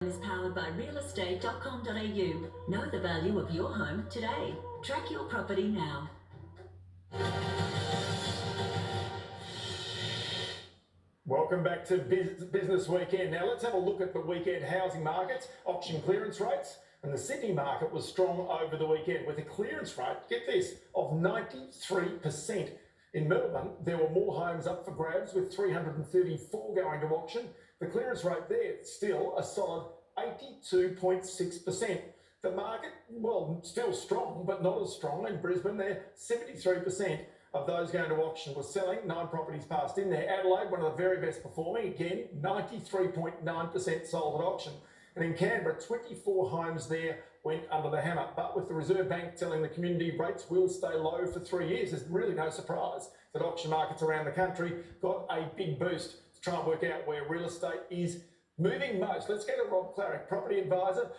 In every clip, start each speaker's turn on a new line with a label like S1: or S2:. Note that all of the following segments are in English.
S1: Is powered by realestate.com.au. Know the value of your home today. Track your property now.
S2: Welcome back to Business Weekend. Now let's have a look at the weekend housing markets, auction clearance rates, and the Sydney market was strong over the weekend with a clearance rate, get this, of 93%. In Melbourne, there were more homes up for grabs with 334 going to auction. The clearance rate there still a solid 82.6%. The market, well, still strong, but not as strong. In Brisbane, there 73% of those going to auction were selling. 9 properties passed in there. Adelaide, one of the very best performing, again, 93.9% sold at auction. And in Canberra, 24 homes there went under the hammer. But with the Reserve Bank telling the community rates will stay low for 3 years, there's really no surprise that auction markets around the country got a big boost to try and work out where real estate is moving most. Let's go to Rob Klaric, property advisor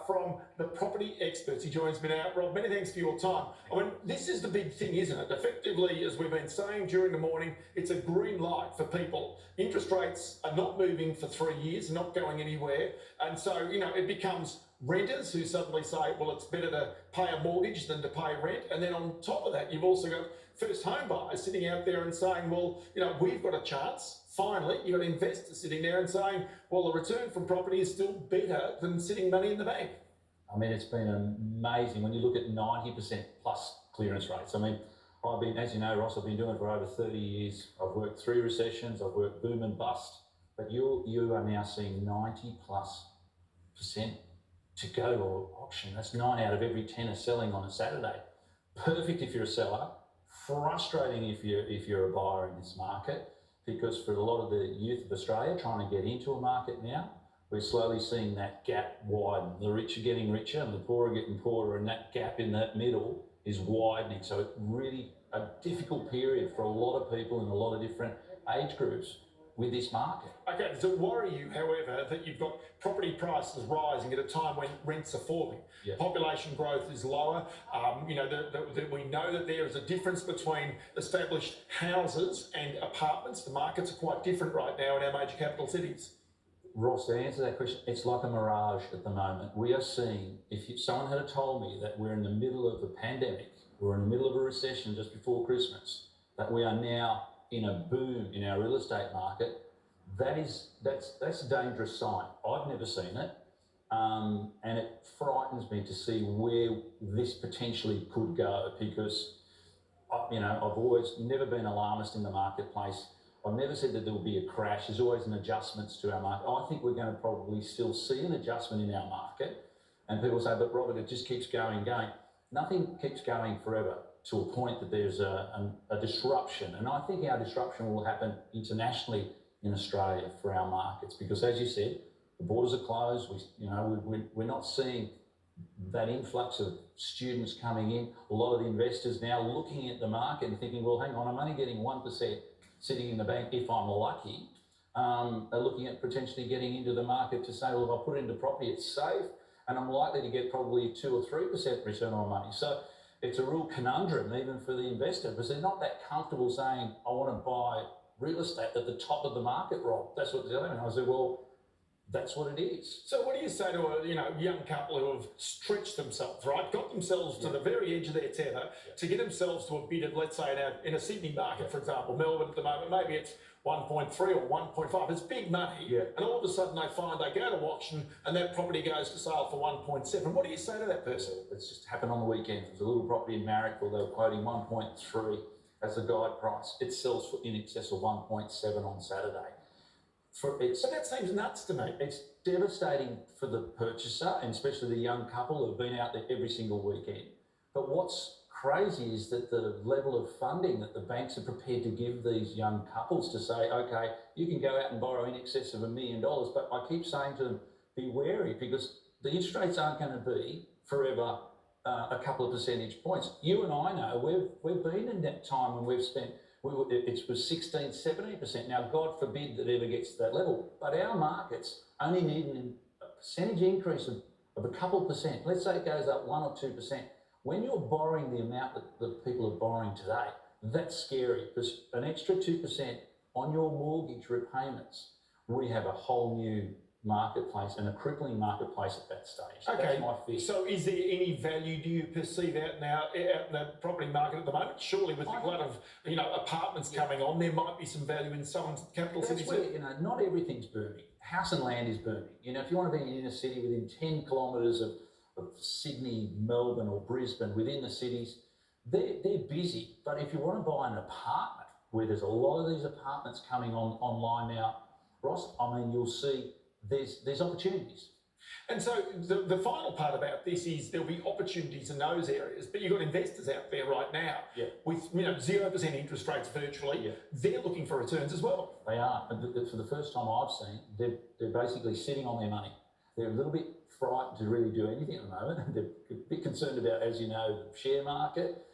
S2: from the Property Experts. He joins me now. Rob, many thanks for your time. I mean, this is the big thing, isn't it? Effectively, as we've been saying during the morning, it's a green light for people. Interest rates are not moving for 3 years, not going anywhere. And so, you know, it becomes renters who suddenly say, well, it's better to pay a mortgage than to pay rent. And then on top of that, you've also got first home buyers sitting out there and saying, well, you know, we've got a chance. Finally, you've got investors sitting there and saying, well, the return from property is still better than sitting money in the bank.
S3: I mean, it's been amazing when you look at 90% plus clearance rates. I mean, I've been, as you know, Ross, I've been doing it for over 30 years. I've worked 3 recessions, I've worked boom and bust, but you are now seeing 90+% to go to auction. That's 9 out of every 10 are selling on a Saturday. Perfect if you're a seller, frustrating if you're a buyer in this market, because for a lot of the youth of Australia trying to get into a market now, we're slowly seeing that gap widen. The rich are getting richer and the poor are getting poorer, and that gap in that middle is widening. So it's really a difficult period for a lot of people in a lot of different age groups with this market.
S2: Okay, does it worry you, however, that you've got property prices rising at a time when rents are falling?
S3: Yeah.
S2: Population growth is lower. You know, we know that there is a difference between established houses and apartments. The markets are quite different right now in our major capital cities.
S3: Ross, to answer that question, it's like a mirage at the moment. We are seeing, someone had told me that we're in the middle of a pandemic, we're in the middle of a recession just before Christmas, that we are now in a boom in our real estate market, that's a dangerous sign. I've never seen it, and it frightens me to see where this potentially could go, because you know, I've always never been alarmist in the marketplace. I've never said that there will be a crash. There's always an adjustments to our market. I think we're going to probably still see an adjustment in our market, and people say, but Robert, it just keeps going. Nothing keeps going forever, to a point that there's a disruption. And I think our disruption will happen internationally in Australia for our markets, because as you said, the borders are closed. We're not seeing that influx of students coming in. A lot of the investors now looking at the market and thinking, well, hang on, I'm only getting 1% sitting in the bank if I'm lucky. Are looking at potentially getting into the market to say, well, if I put it into property, it's safe, and I'm likely to get probably 2 or 3% return on money. So it's a real conundrum even for the investor, because they're not that comfortable saying, I want to buy real estate at the top of the market, Rob. That's what they're telling me. I said, well, that's what it is.
S2: So what do you say to a young couple who have stretched themselves, right? Got themselves to the very edge of their tether to get themselves to a bid of, let's say, in a Sydney market, for example, Melbourne at the moment, maybe it's 1.3 or 1.5. It's big money.
S3: Yeah.
S2: And all of a sudden they find they go to auction and that property goes to sale for 1.7. What do you say to that person?
S3: It's just happened on the weekend. There's a little property in Marrickville. They were quoting 1.3 as the guide price. It sells for in excess of 1.7 on Saturday.
S2: But that seems nuts to me.
S3: It's devastating for the purchaser, and especially the young couple who've been out there every single weekend. But what's crazy is that the level of funding that the banks are prepared to give these young couples to say, okay, you can go out and borrow in excess of $1 million, but I keep saying to them, be wary, because the interest rates aren't going to be forever a couple of percentage points. You and I know we've been in that time when we've spent, it was 16, 17%. Now, God forbid that ever gets to that level, but our markets only need a percentage increase of a couple of percent. Let's say it goes up 1 or 2%. When you're borrowing the amount that people are borrowing today, that's scary, because an extra 2% on your mortgage repayments, we have a whole new marketplace and a crippling marketplace at that stage.
S2: Okay.
S3: That's my fear.
S2: So is there any value do you perceive out in the property market at the moment? Surely with the glut of apartments coming on, there might be some value in someone's capital
S3: That's
S2: city.
S3: where, not everything's booming. House and land is booming. If you want to be in an inner city within 10 kilometres of Sydney, Melbourne or Brisbane, within the cities, they're busy. But if you want to buy an apartment, where there's a lot of these apartments coming online now, Ross, you'll see there's opportunities.
S2: And so the final part about this is there'll be opportunities in those areas, but you've got investors out there right now with 0% interest rates virtually.
S3: Yeah.
S2: They're looking for returns as well.
S3: They are. And for the first time I've seen, they're basically sitting on their money. They're a little bit frightened to really do anything at the moment. They're a bit concerned about, as you know, the share market.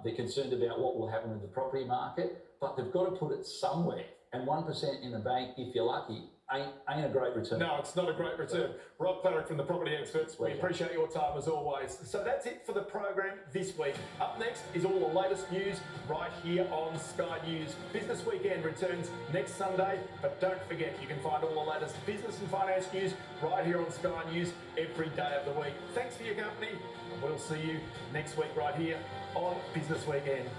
S3: They're concerned about what will happen with the property market, but they've got to put it somewhere. And 1% in the bank, if you're lucky, ain't a great return.
S2: No, it's not a great return. Rob Klaric from the Property Experts. We appreciate your time as always. So that's it for the program this week. Up next is all the latest news right here on Sky News. Business Weekend returns next Sunday, but don't forget you can find all the latest business and finance news right here on Sky News every day of the week. Thanks for your company, and we'll see you next week right here on Business Weekend.